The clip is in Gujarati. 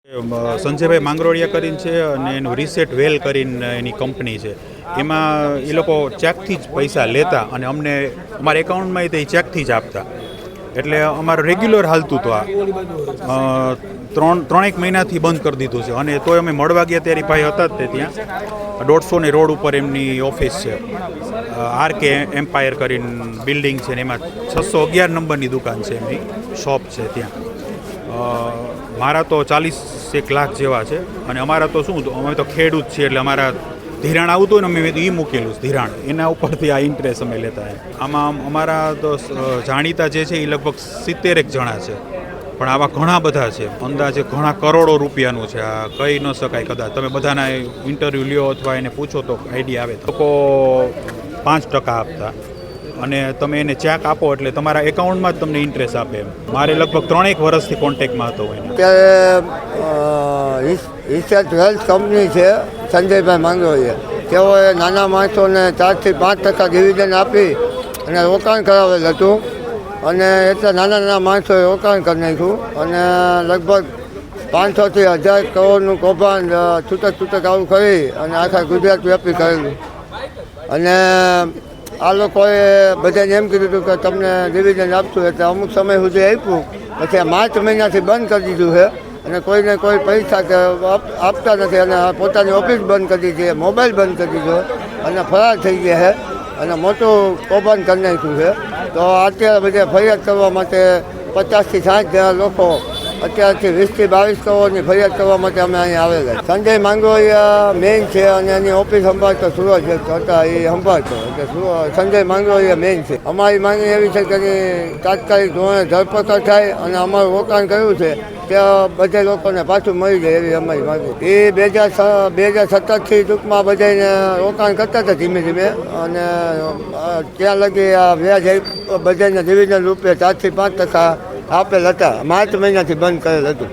સંજયભાઈ માંગરોળિયા કરીને છે અને એનું રીસેટ વેલ કરીને એની કંપની છે. એમાં એ લોકો ચેકથી જ પૈસા લેતા અને અમને અમારા એકાઉન્ટમાં તે ચેકથી જ આપતા. એટલે અમારું રેગ્યુલર હાલતું હતું. આ ત્રણેક મહિનાથી બંધ કરી દીધું છે. અને તોય અમે મળવા ગયા ત્યારે ભાઈ હતા જ તે ત્યાં 150 રોડ ઉપર એમની ઓફિસ છે. આરકે એમ્પાયર કરીને બિલ્ડિંગ છે ને એમાં 611 નંબરની દુકાન છે, એમની શોપ છે ત્યાં. મારા તો 40 લાખ જેવા છે. અને અમારા તો શું, અમે તો ખેડૂત છીએ એટલે અમારા ધિરાણ આવતું હોય ને અમે એ મૂકેલું ધિરાણ, એના ઉપરથી આ ઇન્ટરેસ્ટ અમે લેતા. આમાં અમારા તો જાણીતા જે છે એ લગભગ 70 જણા છે, પણ આવા ઘણા બધા છે. અંદાજે ઘણા કરોડો રૂપિયાનું છે. આ કહી ન શકાય. કદાચ તમે બધાના ઇન્ટરવ્યૂ લ્યો અથવા એને પૂછો તો આઈડિયા આવે. લોકો 5% આપતા અને તમે એને ચેક આપો એટલે તમારા એકાઉન્ટમાં જ તમને ઇન્ટરેસ્ટ આપે. મારે લગભગ 3 વર્ષથી કોન્ટેક્ટમાં હતો એને. અત્યારે રિસર્ચ વેલ્થ કંપની છે સંજયભાઈ માંગરોળિયા. તેઓએ નાના માણસોને 4 થી 5% ડિવિડન્ડ આપી અને રોકાણ કરાવેલ હતું. અને એટલે નાના માણસોએ રોકાણ કરી નાખ્યું અને લગભગ 500 થી 1000 કરોડનું કૌભાંડ છૂટક આવું કરી અને આખા ગુજરાત વ્યાપી કરેલું. અને આ લોકોએ બધાને એમ કીધું હતું કે તમને ડિવિડન્ડ આપશું, એટલે અમુક સમય સુધી આપ્યું. પછી માર્ચ મહિનાથી બંધ કરી દીધું છે અને કોઈને કોઈ પૈસા કે આપતા નથી. અને પોતાની ઓફિસ બંધ કરી દીધી, મોબાઈલ બંધ કરી દીધો અને ફરાર થઈ ગયા છે અને મોટું કૌભાંડ કરી નાખ્યું છે. તો અત્યારે બધે ફરિયાદ કરવા માટે 50 થી 60 જણા લોકો અત્યારથી 20 થી 22 કરોડની ફરિયાદ કરવા માટે અમે અહીં આવેલા. સંજય માંગરોળિયા મેઇન છે અને એની ઓફિસ સંભાળતો સુરજ હતા, એ સંભાળતો. એટલે સંજય માંગરોળિયા મેઇન છે. અમારી માંગણી એવી છે કે તાત્કાલિક ધોરણે ધરપકડ થાય અને અમારું રોકાણ કર્યું છે ત્યાં બધે લોકોને પાછું મળી જાય એવી અમારી માંગણી. એ 2017થી ટૂંકમાં બધાને રોકાણ કરતા હતા ધીમે ધીમે. અને ત્યાં લગી આ વ્યાજ બધાને ડિવિડન્ડ રૂપે 4 થી 5% આપેલ હતા. માર્ચ મહિનાથી બંધ કરેલ હતું.